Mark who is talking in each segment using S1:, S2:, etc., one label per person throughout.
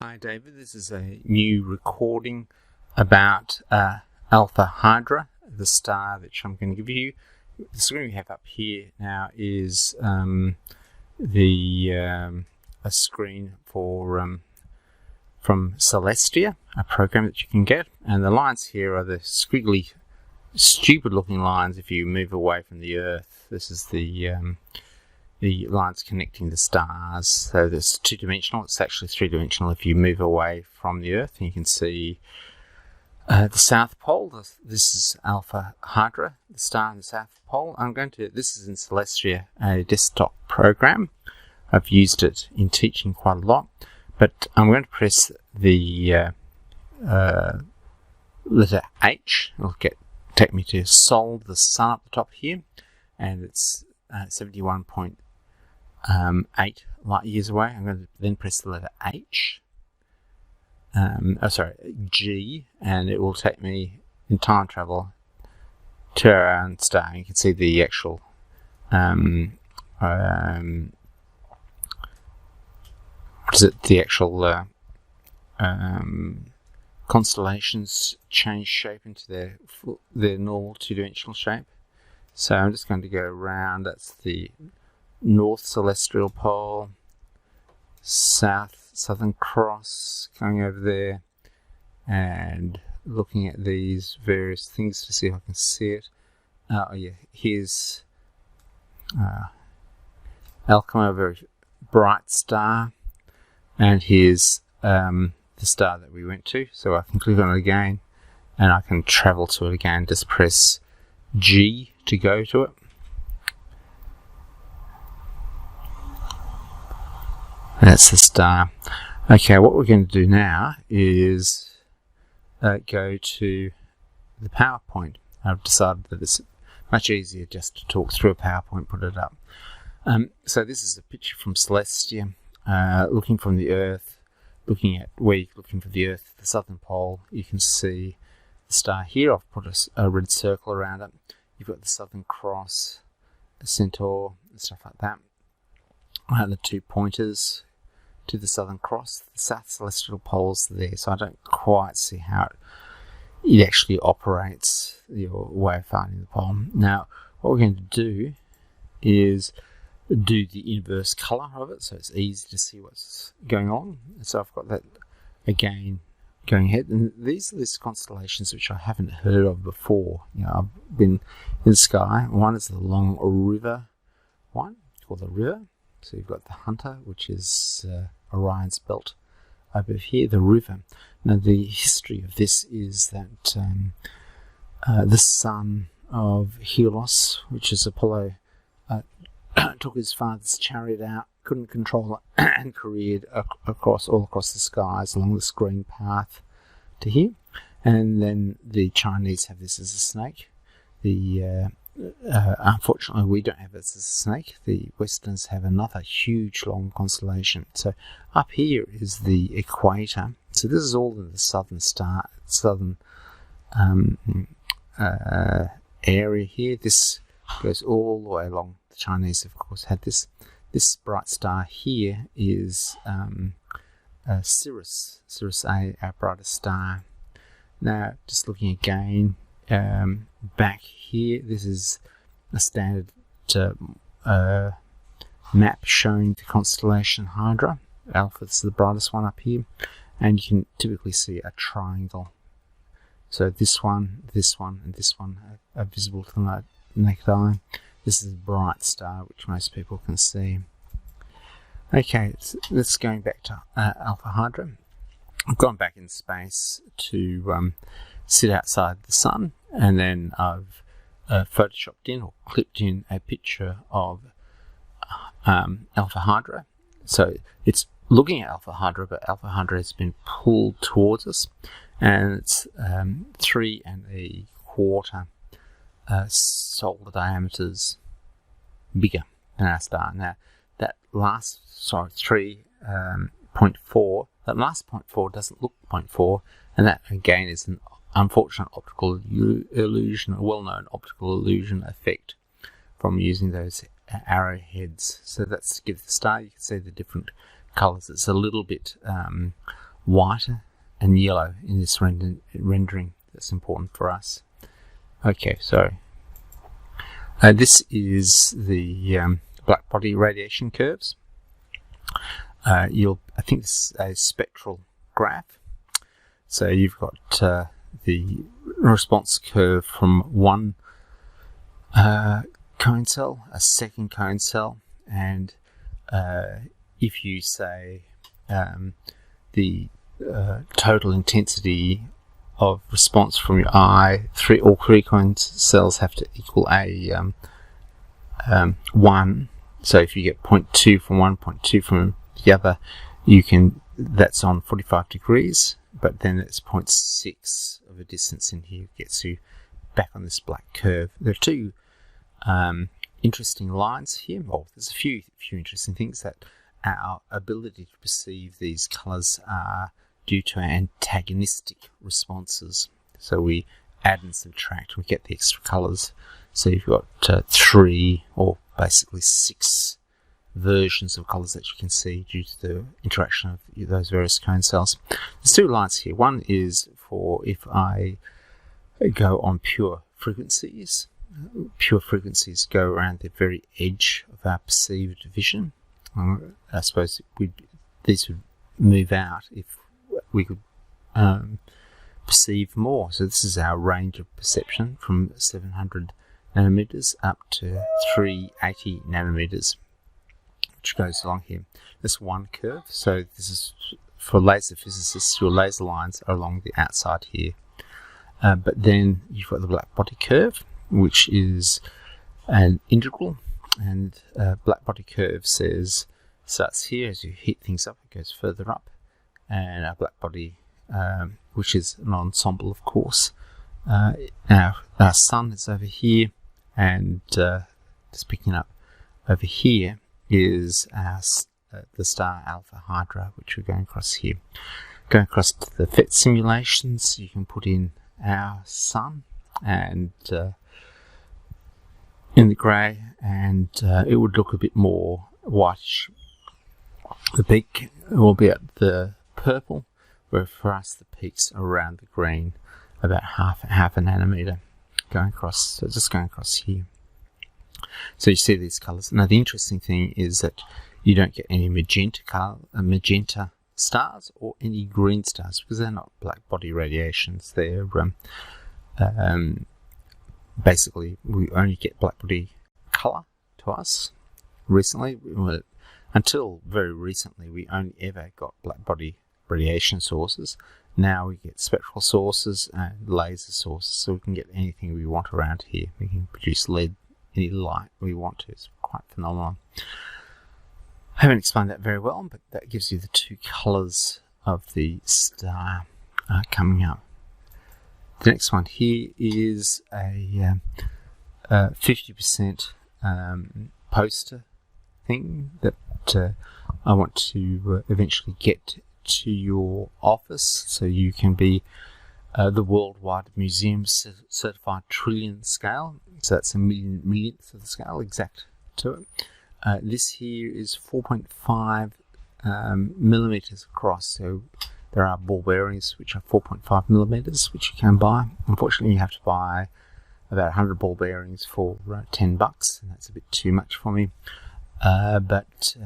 S1: Hi David, this is a new recording about Alpha Hydra, the star which I'm going to give you. The screen we have up here now is a screen for from Celestia, a program that you can get, and the lines here are the squiggly, stupid-looking lines if you move away from the Earth. This is the lines connecting the stars. So there's two-dimensional. It's actually three-dimensional if you move away from the Earth. And you can see the South Pole. This is Alpha Hydra, the star in the South Pole. This is in Celestia, a desktop program. I've used it in teaching quite a lot. But I'm going to press the letter H. It'll take me to solve the sun up the top here. And it's 71.8 light years away. I'm going to then press the letter H. G, and it will take me in time travel to our own star. You can see the actual constellations change shape into their normal two-dimensional shape. So I'm just going to go around. That's the North Celestial Pole, Southern Cross, going over there, and looking at these various things to see if I can see it. Here's Alchema, a very bright star, and here's the star that we went to. So I can click on it again, and I can travel to it again. Just press G to go to it. That's the star. Okay, what we're going to do now is go to the PowerPoint. I've decided that it's much easier just to talk through a PowerPoint, put it up. So this is a picture from Celestia, looking from the Earth, looking at where you're looking for the Earth, the Southern Pole. You can see the star here. I've put a red circle around it. You've got the Southern Cross, the Centaur, and stuff like that. The 2 pointers to the Southern Cross, the South Celestial Pole's there, so I don't quite see how it actually operates, your way of finding the pole. Now, what we're going to do is do the inverse colour of it, so it's easy to see what's going on. So I've got that again going ahead, and these are these constellations which I haven't heard of before. I've been in the sky. One is the Long River one, called the River. So you've got the Hunter, which is Orion's belt over here, the River. Now the history of this is that the son of Helios, which is Apollo, took his father's chariot out, couldn't control it, and careered all across the skies along this green path to here. And then the Chinese have this as a snake. Unfortunately, we don't have this as a snake. The Westerns have another huge long constellation. So up here is the equator. So this is all in the southern area here. This goes all the way along. The Chinese, of course, had this. This bright star here is Sirius A, our brightest star. Now, just looking again, back here, this is a standard map showing the constellation Hydra. Alpha is the brightest one up here, and you can typically see a triangle. So this one, and this one are visible to the naked eye. This is a bright star, which most people can see. Okay, let's going back to Alpha Hydra. I've gone back in space to sit outside the sun, and then I've photoshopped in or clipped in a picture of Alpha Hydra. So it's looking at Alpha Hydra, but Alpha Hydra has been pulled towards us, and it's 3 1/4 solar diameters bigger than our star. Now that last 3.4, that last 0.4 doesn't look 0.4, and that again is an unfortunate optical illusion, a well-known optical illusion effect from using those arrowheads. So that's to give the star, you can see the different colours. It's a little bit white and yellow in this rendering. That's important for us. Okay, so this is the blackbody radiation curves. I think this is a spectral graph. So you've got the response curve from one cone cell, a second cone cell, and if you say the total intensity of response from your eye, all three cone cells have to equal a 1. So if you get 0.2 from one, 0.2 from the other, that's on 45 degrees, but then it's 0.6 of a distance in here gets you back on this black curve. There are two interesting lines here. Well, there's a few interesting things, that our ability to perceive these colours are due to antagonistic responses. So we add and subtract, we get the extra colours. So you've got 3, or basically 6 versions of colours that you can see due to the interaction of those various cone cells. There's 2 lines here. One is for if I go on pure frequencies. Pure frequencies go around the very edge of our perceived vision. I suppose these would move out if we could perceive more. So this is our range of perception from 700 nanometers up to 380 nanometers, which goes along here. This one curve. So this is for laser physicists. Your laser lines are along the outside here. But then you've got the blackbody curve, which is an integral, and blackbody curve starts here. As you heat things up, it goes further up, and our blackbody, which is an ensemble, of course. Our sun is over here, and just picking up over here is the star Alpha Hydra, which we're going across here. Going across to the PhET simulations, you can put in our sun and in the grey, and it would look a bit more whitish. The peak will be at the purple, where for us the peak's around the green, about half a nanometer going across. So just going across here. So you see these colours. Now the interesting thing is that you don't get any magenta stars or any green stars, because they're not blackbody radiations. They're basically, we only get blackbody colour to us recently. Until very recently, we only ever got blackbody radiation sources. Now we get spectral sources and laser sources, so we can get anything we want around here. We can produce any light we want to. It's quite phenomenal. I haven't explained that very well, but that gives you the 2 colours of the star coming up. The next one here is a 50% poster thing that I want to eventually get to your office, so you can be the Worldwide Museum certified trillion scale. So that's a millionth of the scale exact to it. This here is 4.5 millimeters across. So there are ball bearings which are 4.5 millimeters, which you can buy. Unfortunately, you have to buy about 100 ball bearings for $10, and that's a bit too much for me. But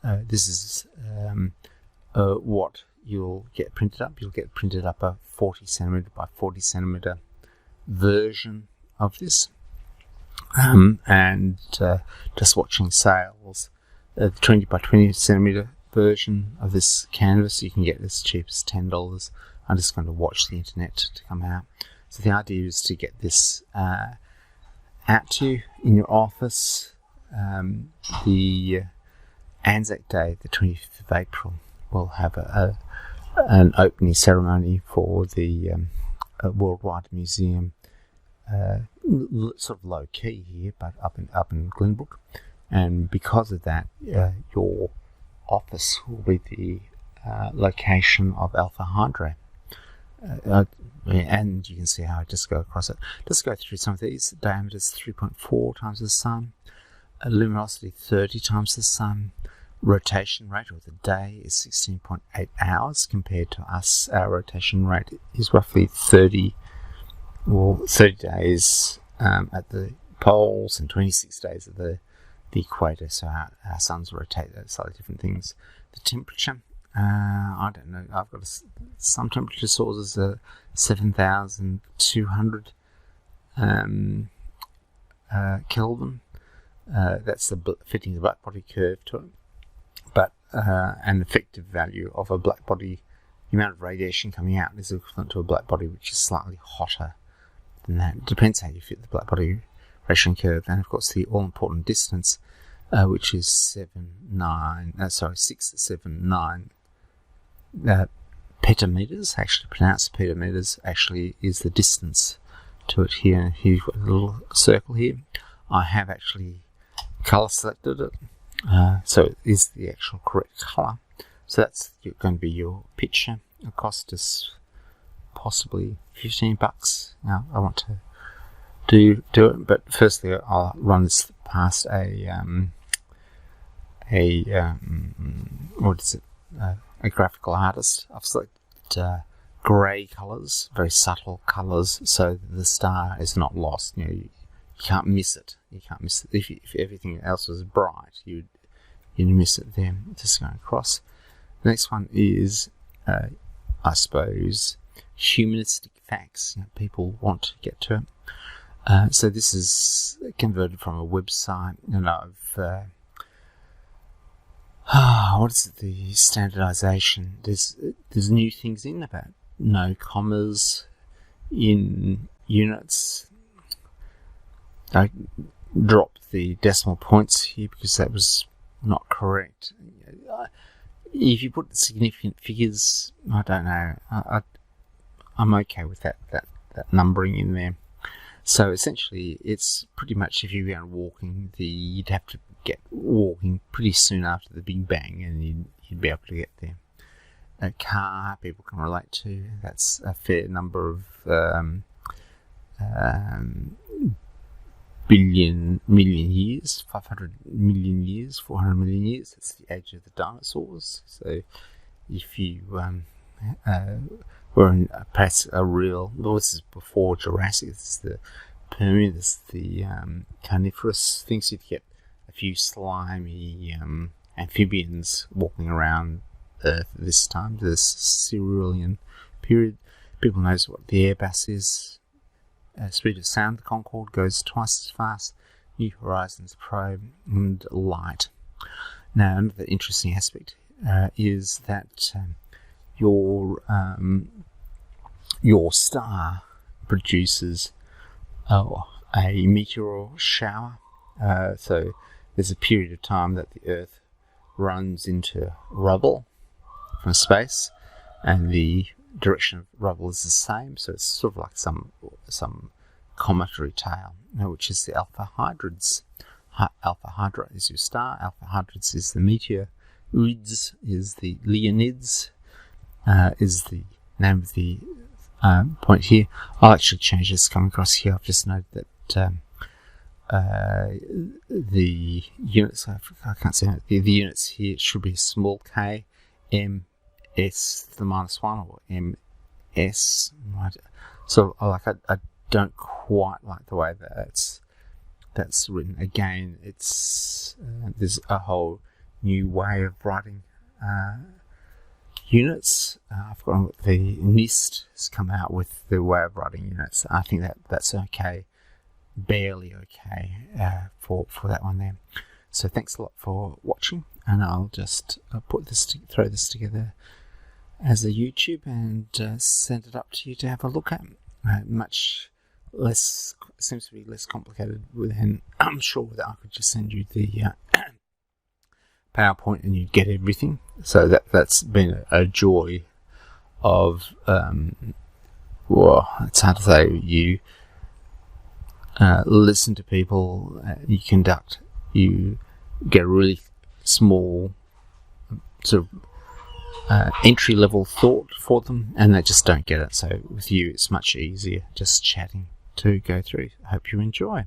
S1: this is what you'll get printed up. You'll get printed up a 40 centimeter by 40 centimeter version of this. And just watching sales, the 20 by 20 centimeter version of this canvas you can get as cheap as $10. I'm just going to watch the internet to come out. So the idea is to get this out to you in your office. The Anzac Day, the 25th of April, we'll have an opening ceremony for the Worldwide Museum, sort of low key here, but up in Glenbrook, and because of that, your office will be the location of Alpha Hydra. And you can see how I just go across it. Just go through some of these. Diameter is 3.4 times the sun. Luminosity 30 times the sun. rotation rate, or the day, is 16.8 hours compared to us. Our rotation rate is roughly 30 days at the poles and 26 days at the equator. So our suns rotate at slightly different things. The temperature, I don't know. I've got some temperature sources are 7,200 Kelvin. That's fitting the Blackbody curve to it. But an effective value of a Blackbody, the amount of radiation coming out is equivalent to a Blackbody which is slightly hotter than that. It depends how you fit the Blackbody radiation curve, and of course the all-important distance, which is 679 petameters, actually pronounced petameters, actually is the distance to it here. Here you've got a little circle here. I have actually colour selected it, so it is the actual correct colour. So that's going to be your picture. It'll cost us possibly $15. Now I want to do it, but firstly I'll run this past a graphical artist. I've selected grey colours, very subtle colours, so the star is not lost. You can't miss it. You can't miss it. If everything else was bright, you'd miss it there. Just going across. The next one is, I suppose, humanistic facts. People want to get to it. So this is converted from a website, and I've what is it? The standardization. There's new things in about no commas in units. I dropped the decimal points here because that was not correct. If you put significant figures, I don't know. I'm okay with that numbering in there. So essentially, it's pretty much if you were walking, you'd have to get walking pretty soon after the Big Bang, and you'd be able to get there. A car, people can relate to. That's a fair number of million years, 500 million years, 400 million years. That's the age of the dinosaurs. So if you were in perhaps a real, this is before Jurassic, this is the Permian, this is the Carnivorous things, you'd get a few slimy amphibians walking around Earth at this time, this Silurian period. People know what the Airbus is. Speed of sound, the Concorde goes twice as fast. New Horizons probe, and light. Now, another interesting aspect is that your star produces a meteor shower. So there's a period of time that the Earth runs into rubble from space, and the direction of rubble is the same, so it's sort of like some cometary tail, which is the Alpha Hydrids. Alpha Hydra is your star, Alpha Hydrids is the meteor, Rids is the Leonids, is the name of the point here. I'll actually change this coming across here. I've just noted that the units, I can't say it, the units here should be small k, m, s to the -1, or ms. Right. So I don't quite like the way that's written. Again, it's there's a whole new way of writing units. I've forgotten what the NIST has come out with, the way of writing units. I think that's okay, barely okay for that one there. So thanks a lot for watching, and I'll just throw this together as a YouTube and send it up to you to have a look at. Much less, seems to be less complicated, and I'm sure that I could just send you the PowerPoint and you'd get everything. So that's been a joy of well, it's hard to say. You listen to people, you get a really small sort of entry-level thought for them, and they just don't get it. So with you, it's much easier just chatting to go through. I hope you enjoy.